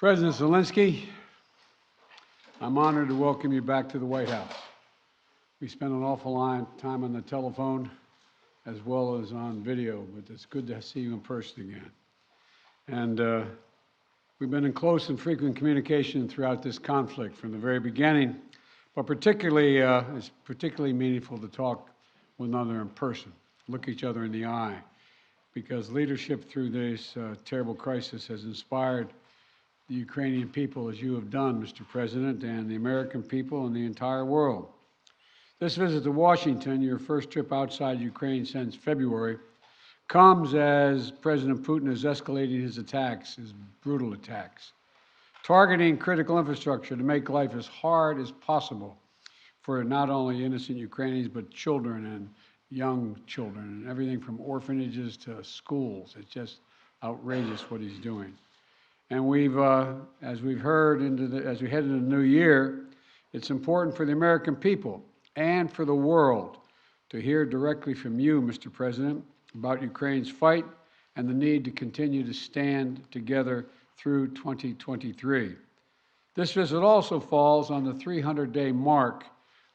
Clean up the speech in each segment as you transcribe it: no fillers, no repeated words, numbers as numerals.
President Zelensky, I'm honored to welcome you back to the White House. We spent an awful lot of time on the telephone as well as on video, but it's good to see you in person again. And we've been in close and frequent communication throughout this conflict from the very beginning, but it's particularly meaningful to talk with one another in person, look each other in the eye, because leadership through this terrible crisis has inspired the Ukrainian people, as you have done, Mr. President, and the American people and the entire world. This visit to Washington, your first trip outside Ukraine since February, comes as President Putin is escalating his attacks, his brutal attacks, targeting critical infrastructure to make life as hard as possible for not only innocent Ukrainians, but children and young children, and everything from orphanages to schools. It's just outrageous what he's doing. And as we've heard, as we head into the new year, it's important for the American people and for the world to hear directly from you, Mr. President, about Ukraine's fight and the need to continue to stand together through 2023. This visit also falls on the 300-day mark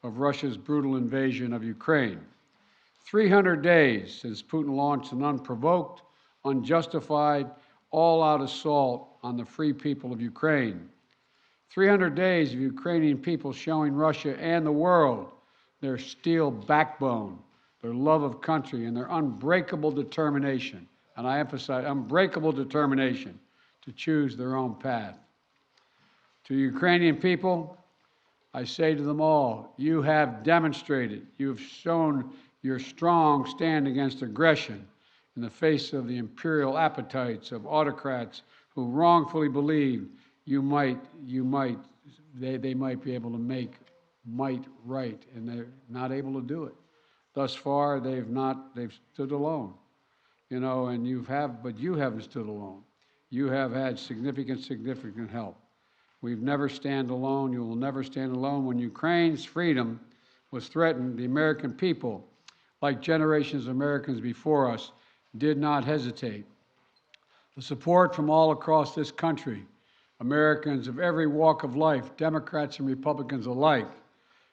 of Russia's brutal invasion of Ukraine. 300 days since Putin launched an unprovoked, unjustified, all-out assault on the free people of Ukraine. 300 days of Ukrainian people showing Russia and the world their steel backbone, their love of country, and their unbreakable determination, and I emphasize unbreakable determination, to choose their own path. To Ukrainian people, I say to them all, you have demonstrated, you have shown your strong stand against aggression in the face of the imperial appetites of autocrats who wrongfully believe they might be able to make might right, and they're not able to do it. Thus far, they've stood alone, and but you haven't stood alone. You have had significant help. We've never stand alone. You will never stand alone. When Ukraine's freedom was threatened, the American people, like generations of Americans before us, did not hesitate. The support from all across this country, Americans of every walk of life, Democrats and Republicans alike,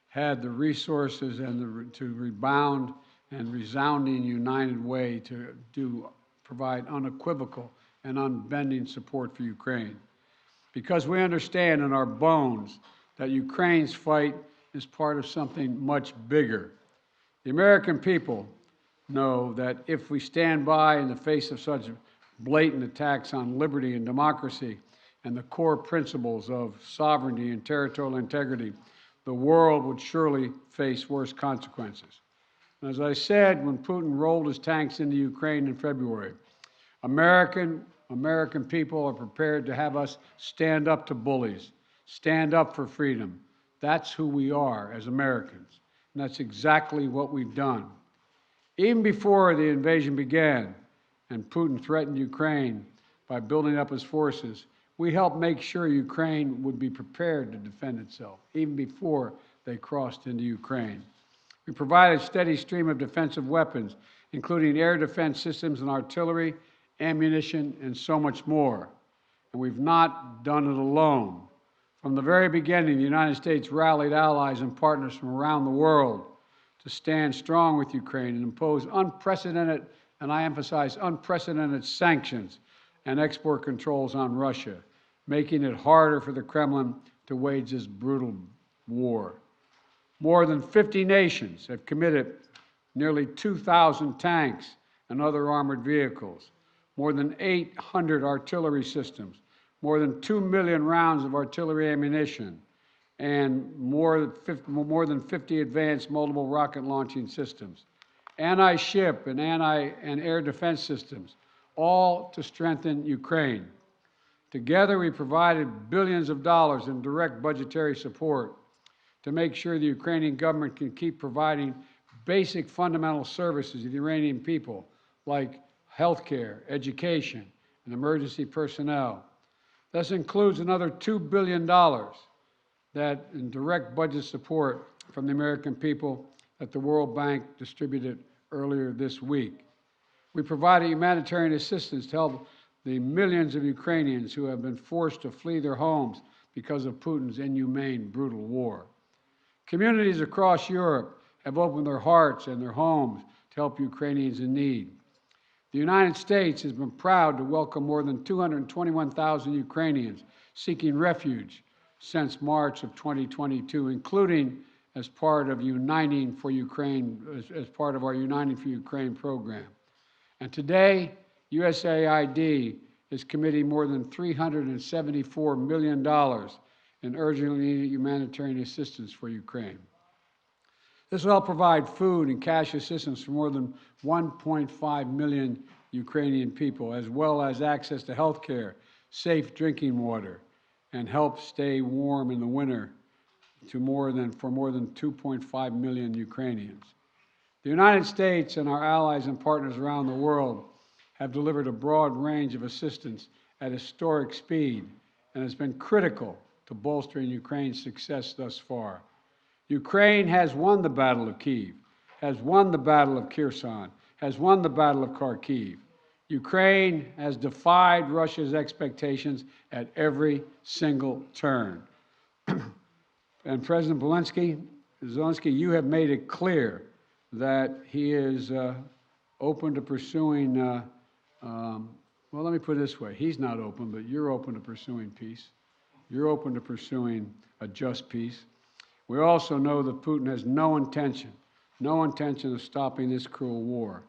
had the resources and to rebound and resounding united way to provide unequivocal and unbending support for Ukraine. Because we understand in our bones that Ukraine's fight is part of something much bigger. The American people know that if we stand by in the face of such blatant attacks on liberty and democracy and the core principles of sovereignty and territorial integrity, the world would surely face worse consequences. And as I said, when Putin rolled his tanks into Ukraine in February, American people are prepared to have us stand up to bullies, stand up for freedom. That's who we are as Americans, and that's exactly what we've done. Even before the invasion began and Putin threatened Ukraine by building up his forces, we helped make sure Ukraine would be prepared to defend itself, even before they crossed into Ukraine. We provided a steady stream of defensive weapons, including air defense systems and artillery, ammunition, and so much more. And we've not done it alone. From the very beginning, the United States rallied allies and partners from around the world to stand strong with Ukraine and impose unprecedented, and I emphasize unprecedented, sanctions and export controls on Russia, making it harder for the Kremlin to wage this brutal war. More than 50 nations have committed nearly 2,000 tanks and other armored vehicles, more than 800 artillery systems, more than 2 million rounds of artillery ammunition, and more than 50 advanced multiple rocket launching systems, anti-ship and air defense systems, all to strengthen Ukraine. Together, we provided billions of dollars in direct budgetary support to make sure the Ukrainian government can keep providing basic fundamental services to the Iranian people, like health care, education, and emergency personnel. This includes another $2 billion that in direct budget support from the American people that the World Bank distributed earlier this week. We provided humanitarian assistance to help the millions of Ukrainians who have been forced to flee their homes because of Putin's inhumane, brutal war. Communities across Europe have opened their hearts and their homes to help Ukrainians in need. The United States has been proud to welcome more than 221,000 Ukrainians seeking refuge since March of 2022, including as part of Uniting for Ukraine, as part of our Uniting for Ukraine program. And today, USAID is committing more than $374 million in urgently needed humanitarian assistance for Ukraine. This will help provide food and cash assistance for more than 1.5 million Ukrainian people, as well as access to health care, safe drinking water, and help stay warm in the winter for more than 2.5 million Ukrainians. The United States and our allies and partners around the world have delivered a broad range of assistance at historic speed and has been critical to bolstering Ukraine's success thus far. Ukraine has won the Battle of Kyiv, has won the Battle of Kherson, has won the Battle of Kharkiv. Ukraine has defied Russia's expectations at every single turn. And President Zelensky, you have made it clear that he is open to pursuing, well, let me put it this way. He's not open, but you're open to pursuing peace. You're open to pursuing a just peace. We also know that Putin has no intention of stopping this cruel war.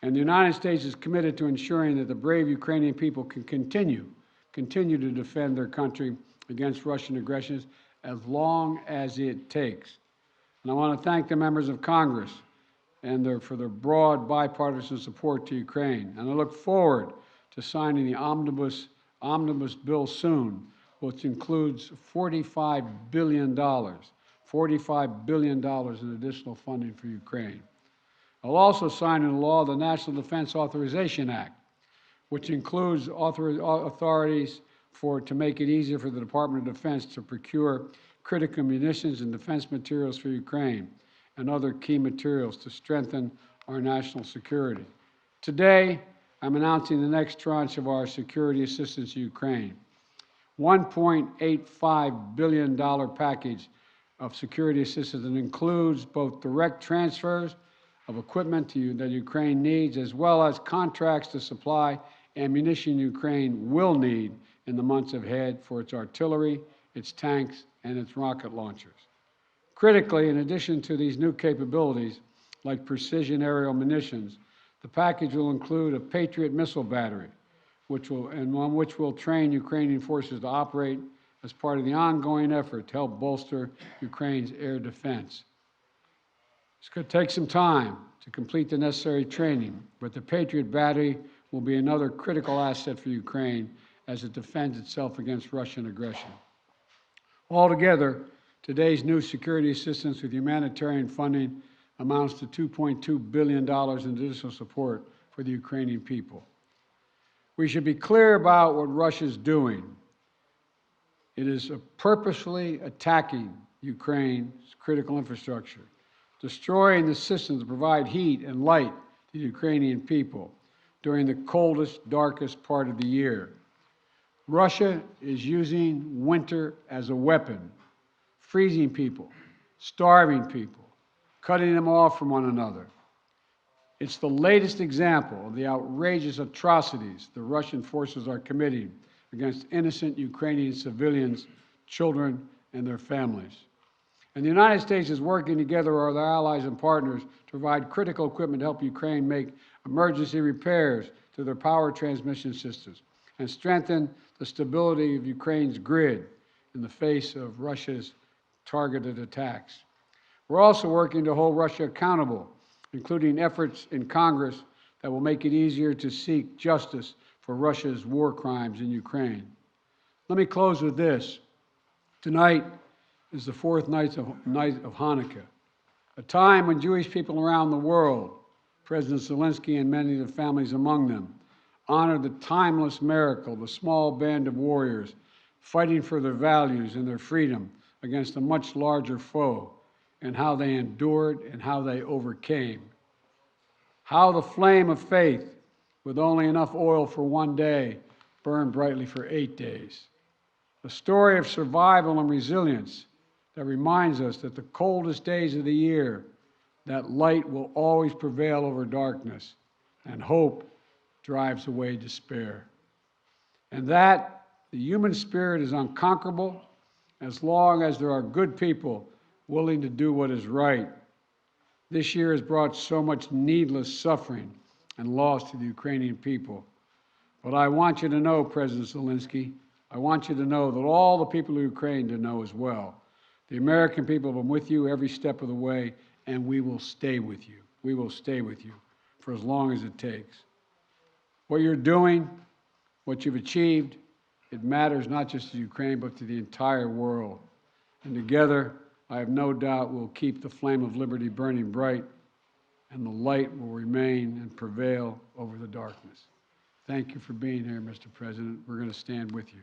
And the United States is committed to ensuring that the brave Ukrainian people can continue to defend their country against Russian aggressions as long as it takes. And I want to thank the members of Congress for their broad bipartisan support to Ukraine. And I look forward to signing the omnibus bill soon, which includes $45 billion in additional funding for Ukraine. I'll also sign into law the National Defense Authorization Act, which includes authorities to make it easier for the Department of Defense to procure critical munitions and defense materials for Ukraine and other key materials to strengthen our national security. Today, I'm announcing the next tranche of our security assistance to Ukraine. $1.85 billion package of security assistance that includes both direct transfers of equipment that Ukraine needs, as well as contracts to supply ammunition Ukraine will need in the months ahead for its artillery, its tanks, and its rocket launchers. Critically, in addition to these new capabilities, like precision aerial munitions, the package will include a Patriot missile battery, which will train Ukrainian forces to operate as part of the ongoing effort to help bolster Ukraine's air defense. It's going to take some time to complete the necessary training, but the Patriot battery will be another critical asset for Ukraine as it defends itself against Russian aggression. Altogether, today's new security assistance with humanitarian funding amounts to $2.2 billion in additional support for the Ukrainian people. We should be clear about what Russia's doing. It is purposefully attacking Ukraine's critical infrastructure, destroying the systems that provide heat and light to the Ukrainian people during the coldest, darkest part of the year. Russia is using winter as a weapon, freezing people, starving people, cutting them off from one another. It's the latest example of the outrageous atrocities the Russian forces are committing against innocent Ukrainian civilians, children, and their families. And the United States is working together with our allies and partners to provide critical equipment to help Ukraine make emergency repairs to their power transmission systems and strengthen the stability of Ukraine's grid in the face of Russia's targeted attacks. We're also working to hold Russia accountable, including efforts in Congress that will make it easier to seek justice for Russia's war crimes in Ukraine. Let me close with this. Tonight is the fourth night of Hanukkah, a time when Jewish people around the world, President Zelensky and many of the families among them, honor the timeless miracle, the small band of warriors fighting for their values and their freedom against a much larger foe, and how they endured and how they overcame. How the flame of faith, with only enough oil for one day, burned brightly for 8 days. A story of survival and resilience that reminds us that the coldest days of the year, that light will always prevail over darkness, and hope drives away despair. And that the human spirit is unconquerable as long as there are good people willing to do what is right. This year has brought so much needless suffering and loss to the Ukrainian people. But I want you to know, President Zelensky, I want you to know that all the people of Ukraine to know as well. The American people have been with you every step of the way, and we will stay with you. We will stay with you for as long as it takes. What you're doing, what you've achieved, it matters not just to Ukraine, but to the entire world. And together, I have no doubt we'll keep the flame of liberty burning bright, and the light will remain and prevail over the darkness. Thank you for being here, Mr. President. We're going to stand with you.